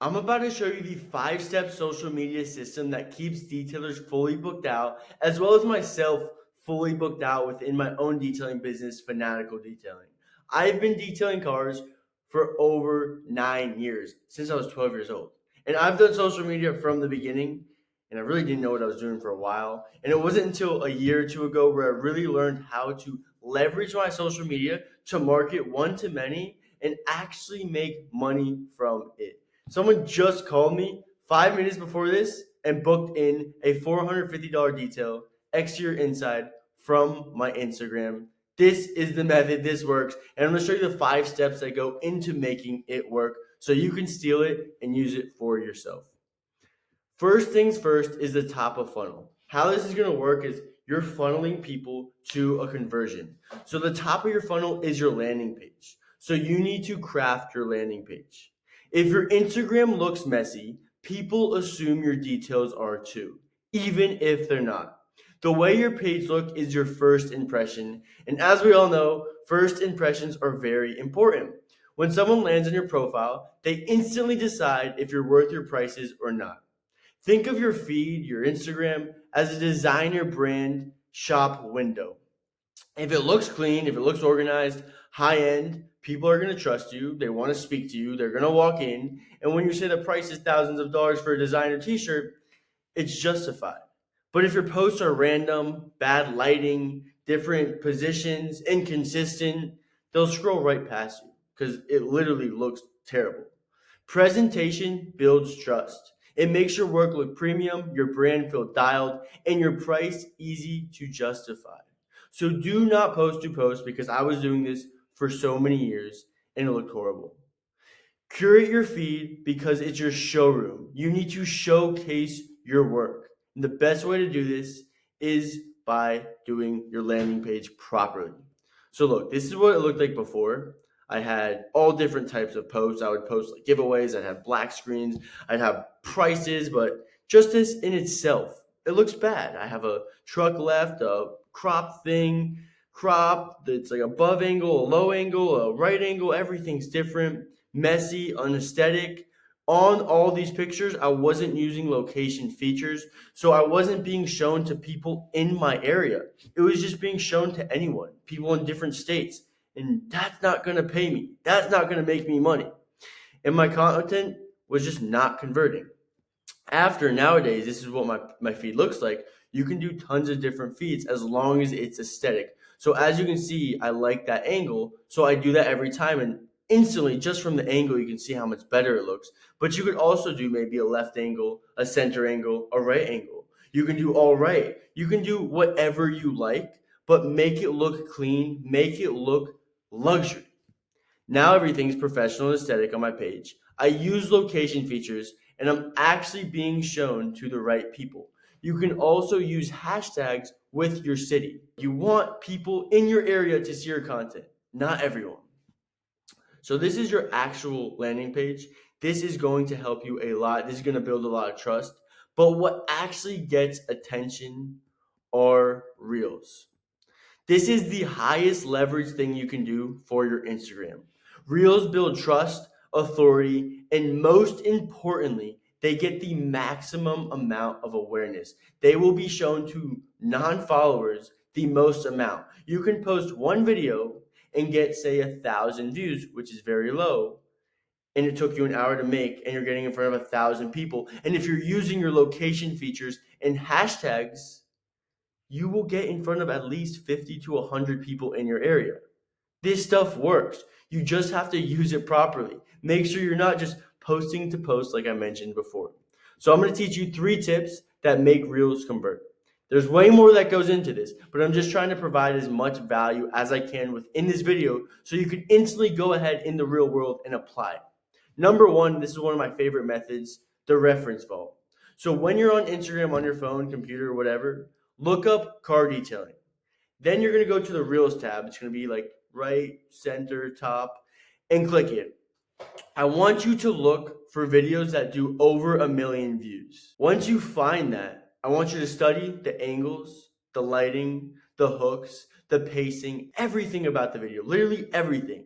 I'm about to show you the 5-step social media system that keeps detailers fully booked out, as well as myself fully booked out within my own detailing business, Fanatical Detailing. I've been detailing cars for over 9 years, since I was 12 years old. And I've done social media from the beginning, and I really didn't know what I was doing for a while. And it wasn't until a year or two ago where I really learned how to leverage my social media to market one to many and actually make money from it. Someone just called me 5 minutes before this and booked in a $450 detail, exterior inside, from my Instagram. This is the method, this works. And I'm gonna show you the 5 steps that go into making it work so you can steal it and use it for yourself. First things first is the top of funnel. How this is going to work is you're funneling people to a conversion. So the top of your funnel is your landing page. So you need to craft your landing page. If your Instagram looks messy, people assume your details are too, even if they're not. The way your page looks is your first impression, and as we all know, first impressions are very important. When someone lands on your profile, they instantly decide if you're worth your prices or not. Think of your feed, your Instagram, as a designer brand shop window. If it looks clean, if it looks organized, high end, people are going to trust you. They want to speak to you. They're going to walk in. And when you say the price is thousands of dollars for a designer t shirt, it's justified. But if your posts are random, bad lighting, different positions, inconsistent, they'll scroll right past you because it literally looks terrible. Presentation builds trust. It makes your work look premium, your brand feel dialed, and your price easy to justify. So do not post to post because I was doing this for so many years and it looked horrible. Curate your feed because it's your showroom. You need to showcase your work. And the best way to do this is by doing your landing page properly. So look, this is what it looked like before. I had all different types of posts. I would post like giveaways, I'd have black screens, I'd have prices, but just this in itself, it looks bad. I have a truck left, a crop thing, crop that's like above angle, a low angle, a right angle, everything's different, messy, unesthetic. On all these pictures, I wasn't using location features, so I wasn't being shown to people in my area. It was just being shown to anyone, people in different states. And that's not going to pay me. That's not going to make me money. And my content was just not converting. After nowadays, this is what my feed looks like. You can do tons of different feeds as long as it's aesthetic. So as you can see, I like that angle. So I do that every time. And instantly, just from the angle, you can see how much better it looks. But you could also do maybe a left angle, a center angle, a right angle. You can do all right. You can do whatever you like, but make it look clean, make it look luxury. Now everything's professional and aesthetic on my page. I use location features and I'm actually being shown to the right people. You can also use hashtags with your city. You want people in your area to see your content, not everyone. So this is your actual landing page. This is going to help you a lot. This is going to build a lot of trust. But what actually gets attention are reels. This is the highest leverage thing you can do for your Instagram. Reels build trust, authority, and most importantly, they get the maximum amount of awareness. They will be shown to non followers the most amount. You can post one video and get, say, 1,000 views, which is very low, and it took you an hour to make, and you're getting in front of 1,000 people. And if you're using your location features and hashtags, you will get in front of at least 50 to 100 people in your area. This stuff works. You just have to use it properly. Make sure you're not just posting to post like I mentioned before. So I'm going to teach you 3 tips that make reels convert. There's way more that goes into this, but I'm just trying to provide as much value as I can within this video so you can instantly go ahead in the real world and apply it. Number 1, this is one of my favorite methods, the reference vault. So when you're on Instagram on your phone, computer, whatever, look up car detailing. Then you're going to go to the Reels tab. It's going to be like right, center, top, and click it. I want you to look for videos that do over 1 million views. Once you find that, I want you to study the angles, the lighting, the hooks, the pacing, everything about the video, literally everything.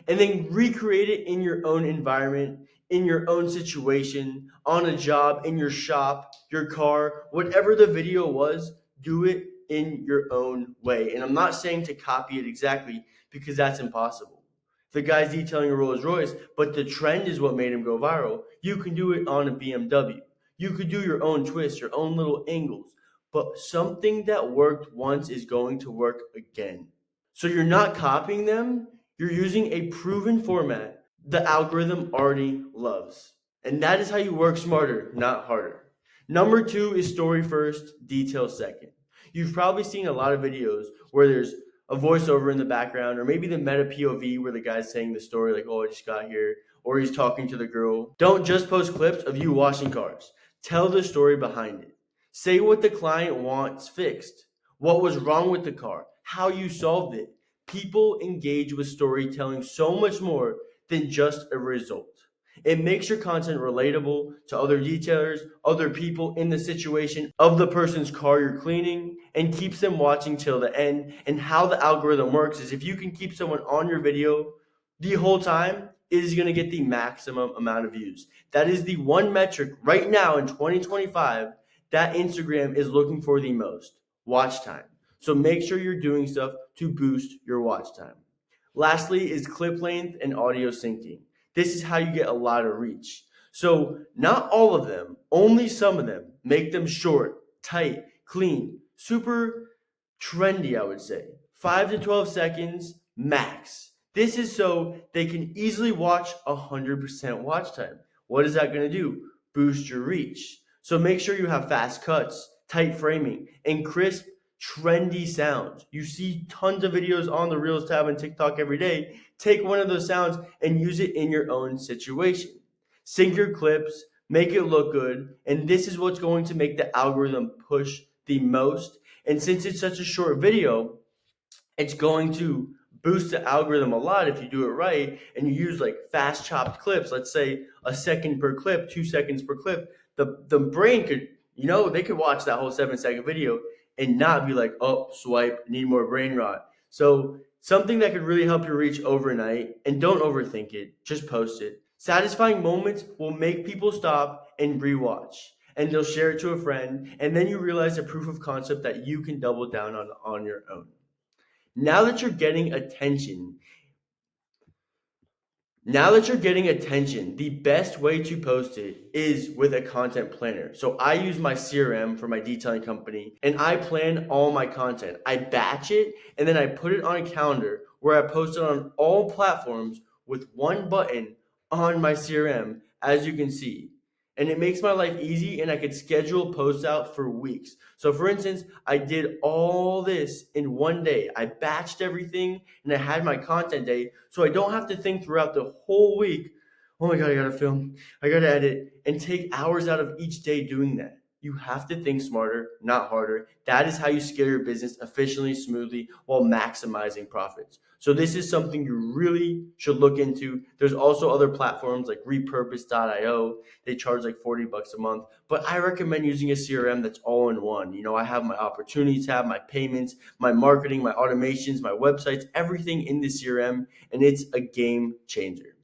And then recreate it in your own environment in your own situation, on a job, in your shop, your car, whatever the video was, do it in your own way. And I'm not saying to copy it exactly because that's impossible. The guy's detailing a Rolls Royce, but the trend is what made him go viral. You can do it on a BMW. You could do your own twists, your own little angles. But something that worked once is going to work again. So you're not copying them, you're using a proven format the algorithm already loves. And that is how you work smarter, not harder. Number two is story first, detail second. You've probably seen a lot of videos where there's a voiceover in the background, or maybe the meta POV where the guy's saying the story, like, oh, I just got here, or he's talking to the girl. Don't just post clips of you washing cars. Tell the story behind it. Say what the client wants fixed, what was wrong with the car, how you solved it. People engage with storytelling so much more than just a result. It makes your content relatable to other detailers, other people in the situation of the person's car you're cleaning, and keeps them watching till the end. And how the algorithm works is if you can keep someone on your video the whole time, it is going to get the maximum amount of views. That is the one metric right now in 2025 that Instagram is looking for the most: watch time. So make sure you're doing stuff to boost your watch time. Lastly is clip length and audio syncing. This is how you get a lot of reach. So not all of them, only some of them. Make them short, tight, clean, super trendy, I would say. 5 to 12 seconds max. This is so they can easily watch 100% watch time. What is that going to do? Boost your reach. So make sure you have fast cuts, tight framing, and crisp, trendy sounds. You see tons of videos on the Reels tab and TikTok every day. Take one of those sounds and use it in your own situation. Sync your clips, make it look good, and this is what's going to make the algorithm push the most. And since it's such a short video, it's going to boost the algorithm a lot if you do it right and you use like fast chopped clips. Let's say a second per clip, 2 seconds per clip. The brain could, they could watch that whole 7 second video and not be like, oh, swipe, need more brain rot. So something that could really help you reach overnight, and don't overthink it, just post it. Satisfying moments will make people stop and rewatch, and they'll share it to a friend, and then you realize a proof of concept that you can double down on your own. Now that you're getting attention, the best way to post it is with a content planner. So I use my CRM for my detailing company, and I plan all my content. I batch it, and then I put it on a calendar where I post it on all platforms with one button on my CRM, as you can see. And it makes my life easy, and I could schedule posts out for weeks. So for instance, I did all this in one day. I batched everything, and I had my content day, so I don't have to think throughout the whole week, oh my God, I gotta film, I gotta edit, and take hours out of each day doing that. You have to think smarter, not harder. That is how you scale your business efficiently, smoothly, while maximizing profits. So this is something you really should look into. There's also other platforms like repurpose.io. They charge like $40 a month, but I recommend using a CRM that's all in one. I have my opportunity tab, my payments, my marketing, my automations, my websites, everything in the CRM, and it's a game changer.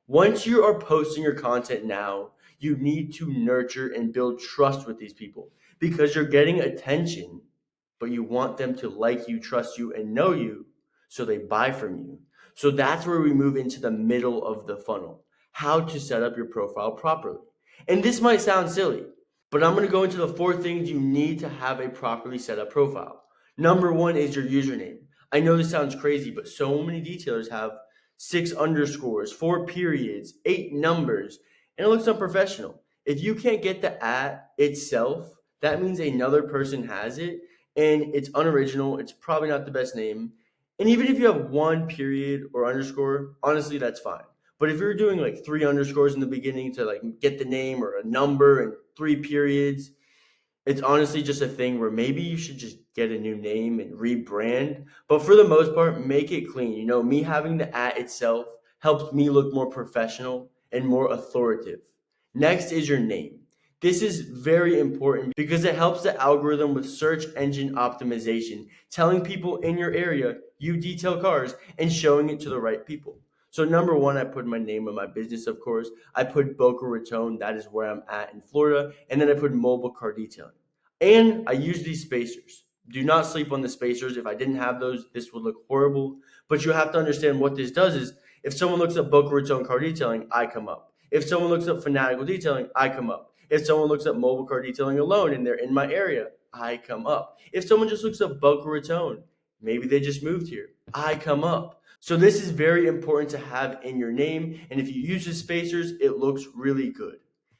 Once you are posting your content now, you need to nurture and build trust with these people because you're getting attention, but you want them to like you, trust you, and know you so they buy from you. So that's where we move into the middle of the funnel: how to set up your profile properly. And this might sound silly, but I'm going to go into the 4 things you need to have a properly set up profile. Number 1 is your username. I know this sounds crazy, but so many detailers have 6 underscores, 4 periods, 8 numbers, and it looks unprofessional. If you can't get the at itself, that means another person has it, and it's unoriginal. It's probably not the best name. And even if you have 1 period or underscore, honestly, that's fine. But if you're doing like 3 underscores in the beginning to like get the name, or a number and 3 periods, it's honestly just a thing where maybe you should just get a new name and rebrand. But for the most part, make it clean. Me having the at itself helps me look more professional and more authoritative. Next is your name. This is very important because it helps the algorithm with search engine optimization, telling people in your area you detail cars and showing it to the right people. So number one, I put my name of my business, of course. I put Boca Raton, that is where I'm at in Florida. And then I put mobile car detailing. And I use these spacers. Do not sleep on the spacers. If I didn't have those, this would look horrible. But you have to understand what this does is if someone looks up Boca Raton car detailing, I come up. If someone looks up fanatical detailing, I come up. If someone looks up mobile car detailing alone and they're in my area, I come up. If someone just looks up Boca Raton, maybe they just moved here, I come up. So this is very important to have in your name. And if you use the spacers, it looks really good.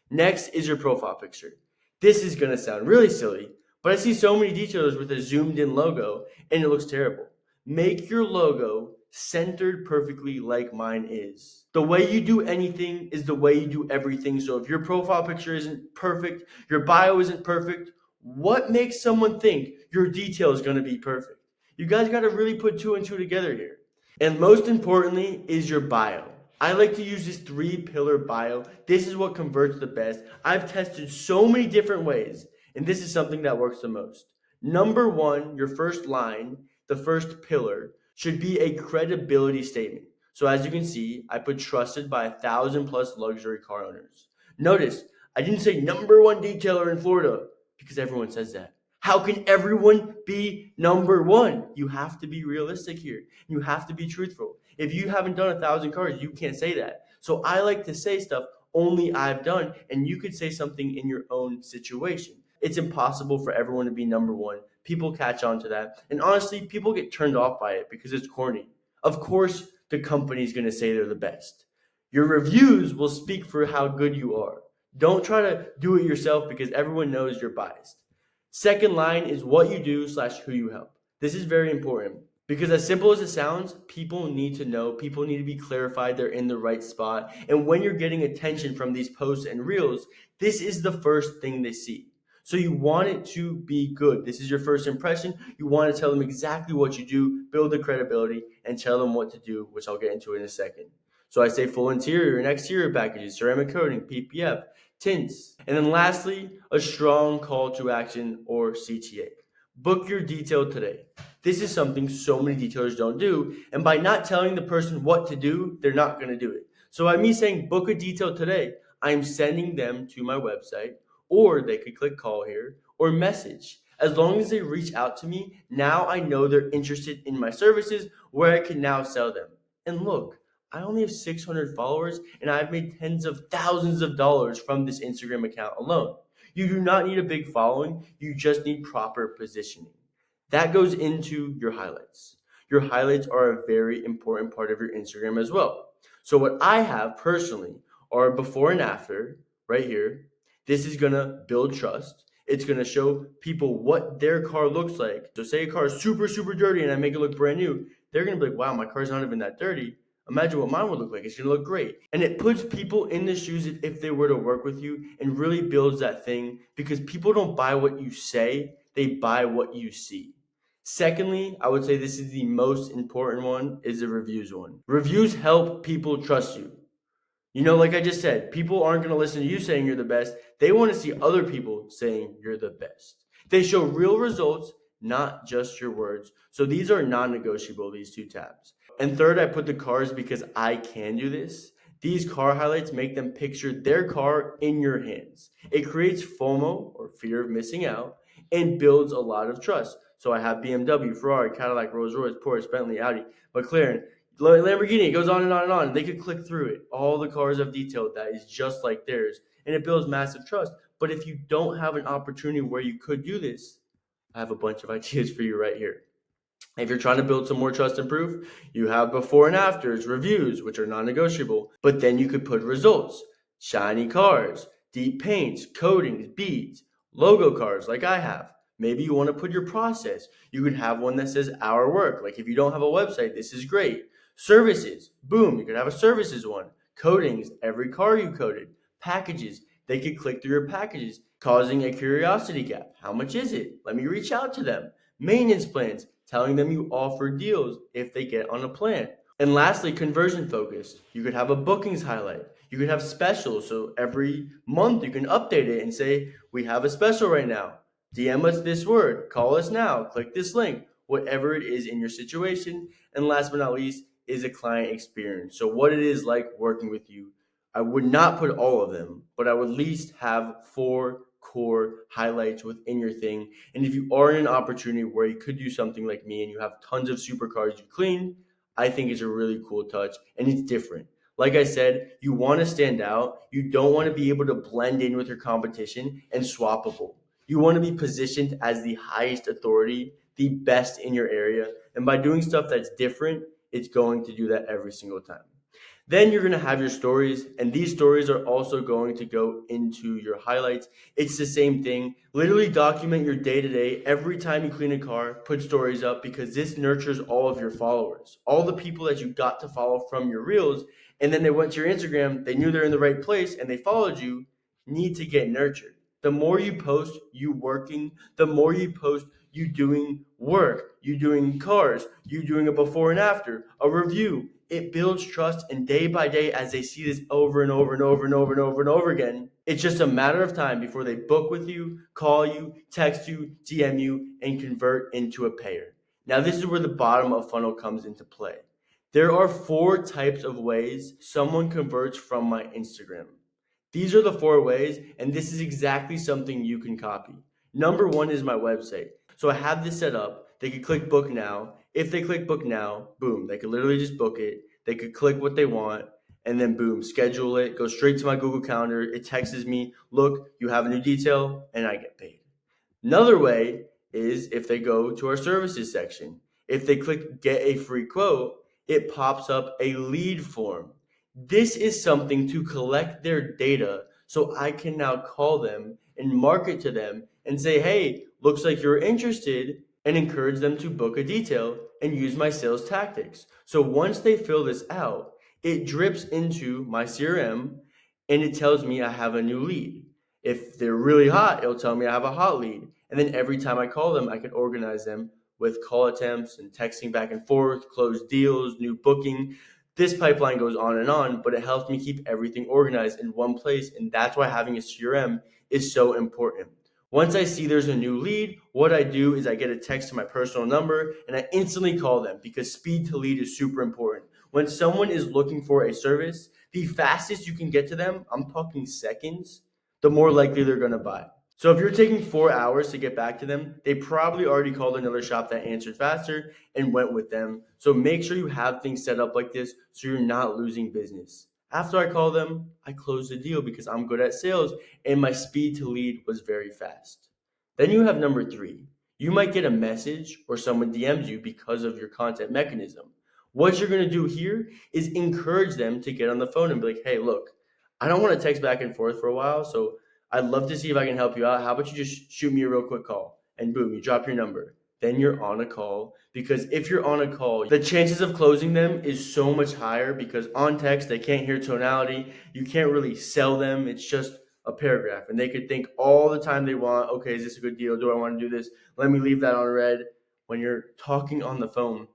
Next is your profile picture. This is going to sound really silly, but I see so many detailers with a zoomed in logo and it looks terrible. Make your logo centered perfectly like mine is. The way you do anything is the way you do everything. So if your profile picture isn't perfect, your bio isn't perfect, what makes someone think your detail is going to be perfect? You guys got to really put two and two together here. And most importantly is your bio. I like to use this 3-pillar bio. This is what converts the best. I've tested so many different ways, and this is something that works the most. Number one, your first line, the first pillar, should be a credibility statement. So as you can see, I put trusted by 1,000 plus luxury car owners. Notice, I didn't say number one detailer in Florida because everyone says that. How can everyone be number one? You have to be realistic here. You have to be truthful. If you haven't done 1,000 cars, you can't say that. So I like to say stuff only I've done, and you could say something in your own situation. It's impossible for everyone to be number one. People catch on to that. And honestly, people get turned off by it because it's corny. Of course, the company's going to say they're the best. Your reviews will speak for how good you are. Don't try to do it yourself because everyone knows you're biased. Second line is what you do / who you help. This is very important because as simple as it sounds, people need to know, people need to be clarified they're in the right spot. And when you're getting attention from these posts and reels, this is the first thing they see. So you want it to be good. This is your first impression. You want to tell them exactly what you do, build the credibility, and tell them what to do, which I'll get into in a second. So I say full interior and exterior packages, ceramic coating, PPF, tints. And then lastly, a strong call to action or CTA. Book your detail today. This is something so many detailers don't do. And by not telling the person what to do, they're not going to do it. So by me saying book a detail today, I'm sending them to my website, or they could click call here or message. As long as they reach out to me, now I know they're interested in my services where I can now sell them. And look, I only have 600 followers and I've made tens of thousands of dollars from this Instagram account alone. You do not need a big following, you just need proper positioning. That goes into your highlights. Your highlights are a very important part of your Instagram as well. So what I have personally are before and after right here. This is gonna build trust. It's gonna show people what their car looks like. So say a car is super, super dirty and I make it look brand new. They're gonna be like, wow, my car's not even that dirty. Imagine what mine would look like. It's gonna look great. And it puts people in the shoes if they were to work with you and really builds that thing because people don't buy what you say, they buy what you see. Secondly, I would say this is the most important one, is the reviews one. Reviews help people trust you. You know, like I just said, people aren't going to listen to you saying you're the best. They want to see other people saying you're the best. They show real results, not just your words. So these are non-negotiable, these two tabs. And third, I put the cars because I can do this. These car highlights make them picture their car in your hands. It creates FOMO, or fear of missing out, and builds a lot of trust. So I have BMW, Ferrari, Cadillac, Rolls-Royce, Porsche, Bentley, Audi, McLaren, Lamborghini. It goes on and on and on. They could click through it. All the cars I've detailed that is just like theirs, and it builds massive trust. But if you don't have an opportunity where you could do this, I have a bunch of ideas for you right here. If you're trying to build some more trust and proof, you have before and afters, reviews, which are non-negotiable, but then you could put results, shiny cars, deep paints, coatings, beads, logo cars like I have. Maybe you want to put your process. You could have one that says our work. Like if you don't have a website, this is great. Services, boom, you could have a services one. Coatings, every car you coated. Packages, they could click through your packages, causing a curiosity gap. How much is it? Let me reach out to them. Maintenance plans, telling them you offer deals if they get on a plan. And lastly, conversion focused. You could have a bookings highlight. You could have specials. So every month you can update it and say, we have a special right now. DM us this word, call us now, click this link, whatever it is in your situation. And last but not least, is a client experience. So what it is like working with you. I would not put all of them, but I would at least have 4 core highlights within your thing. And if you are in an opportunity where you could do something like me and you have tons of supercars you clean, I think it's a really cool touch and it's different. Like I said, you want to stand out. You don't want to be able to blend in with your competition and swappable. You want to be positioned as the highest authority, the best in your area. And by doing stuff that's different, it's going to do that every single time. Then you're going to have your stories, and these stories are also going to go into your highlights. It's the same thing. Literally document your day to day. Every time you clean a car, put stories up because this nurtures all of your followers, all the people that you got to follow from your reels. And then they went to your Instagram, they knew they're in the right place, and they followed you, need to get nurtured. The more you post you working, the more you post you doing work, you doing cars, you doing a before and after, a review. It builds trust, and day by day, as they see this over and over and over and over and over and over again, it's just a matter of time before they book with you, call you, text you, DM you, and convert into a payer. Now, this is where the bottom of funnel comes into play. There are 4 types of ways someone converts from my Instagram. These are the 4 ways, and this is exactly something you can copy. Number 1 is my website. So I have this set up. They could click book now. If they click book now, boom, they could literally just book it. They could click what they want, and then boom, schedule it, go straight to my Google Calendar. It texts me, look, you have a new detail, and I get paid. Another way is if they go to our services section. If they click get a free quote, it pops up a lead form. This is something to collect their data so I can now call them and market to them and say, hey, looks like you're interested, and encourage them to book a detail and use my sales tactics. So once they fill this out, it drips into my CRM and it tells me I have a new lead. If they're really hot, it'll tell me I have a hot lead. And then every time I call them, I can organize them with call attempts and texting back and forth, close deals, new booking. This pipeline goes on, but it helps me keep everything organized in one place. And that's why having a CRM is so important. Once I see there's a new lead, what I do is I get a text to my personal number and I instantly call them because speed to lead is super important. When someone is looking for a service, the fastest you can get to them, I'm talking seconds, the more likely they're going to buy. So if you're taking 4 hours to get back to them, they probably already called another shop that answered faster and went with them. So make sure you have things set up like this so you're not losing business. After I call them, I close the deal because I'm good at sales and my speed to lead was very fast. Then you have number 3. You might get a message or someone DMs you because of your content mechanism. What you're going to do here is encourage them to get on the phone and be like, hey, look, I don't want to text back and forth for a while, so I'd love to see if I can help you out. How about you just shoot me a real quick call? And boom, you drop your number. Then you're on a call because if you're on a call, the chances of closing them is so much higher because on text, they can't hear tonality. You can't really sell them. It's just a paragraph and they could think all the time they want, okay, is this a good deal? Do I want to do this? Let me leave that on red. When you're talking on the phone,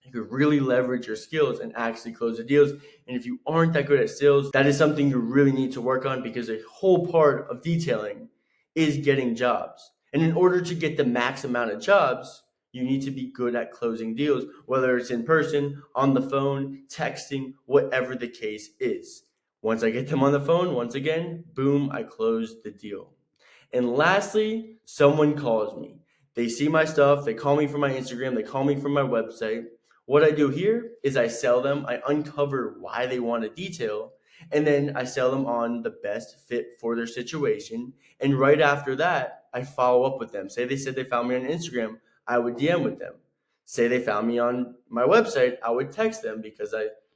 you could really leverage your skills and actually close the deals. And if you aren't that good at sales, that is something you really need to work on because a whole part of detailing is getting jobs. And in order to get the max amount of jobs, you need to be good at closing deals, whether it's in person, on the phone, texting, whatever the case is. Once I get them on the phone, once again, boom, I close the deal. And lastly, someone calls me. They see my stuff, they call me from my Instagram, they call me from my website. What I do here is I sell them, I uncover why they want a detail, and then I sell them on the best fit for their situation. And right after that, I follow up with them. Say they said they found me on Instagram, I would DM with them. Say they found me on my website, I would text them because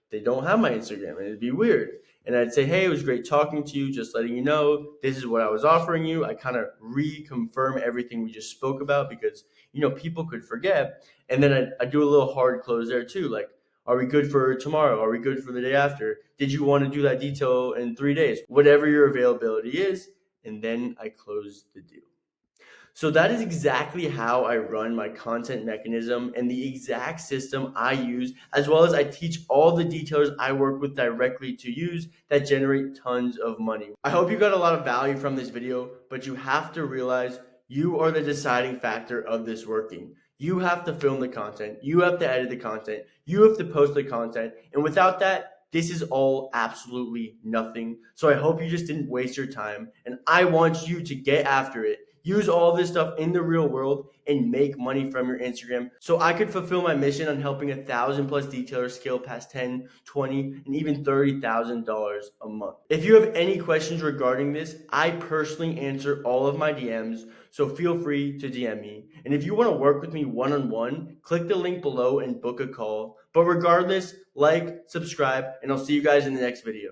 they don't have my Instagram and it'd be weird. And I'd say, hey, it was great talking to you, just letting you know this is what I was offering you. I kind of reconfirm everything we just spoke about because, people could forget. And then I do a little hard close there too. Like, are we good for tomorrow? Are we good for the day after? Did you want to do that detail in 3 days? Whatever your availability is. And then I close the deal. So that is exactly how I run my content mechanism and the exact system I use, as well as I teach all the detailers I work with directly to use that generate tons of money. I hope you got a lot of value from this video, but you have to realize you are the deciding factor of this working. You have to film the content, you have to edit the content, you have to post the content, and without that, this is all absolutely nothing. So I hope you just didn't waste your time, and I want you to get after it. Use all this stuff in the real world and make money from your Instagram so I could fulfill my mission on helping 1,000+ detailers scale past 10, 20, and even $30,000 a month. If you have any questions regarding this, I personally answer all of my DMs, so feel free to DM me. And if you want to work with me one-on-one, click the link below and book a call. But regardless, like, subscribe, and I'll see you guys in the next video.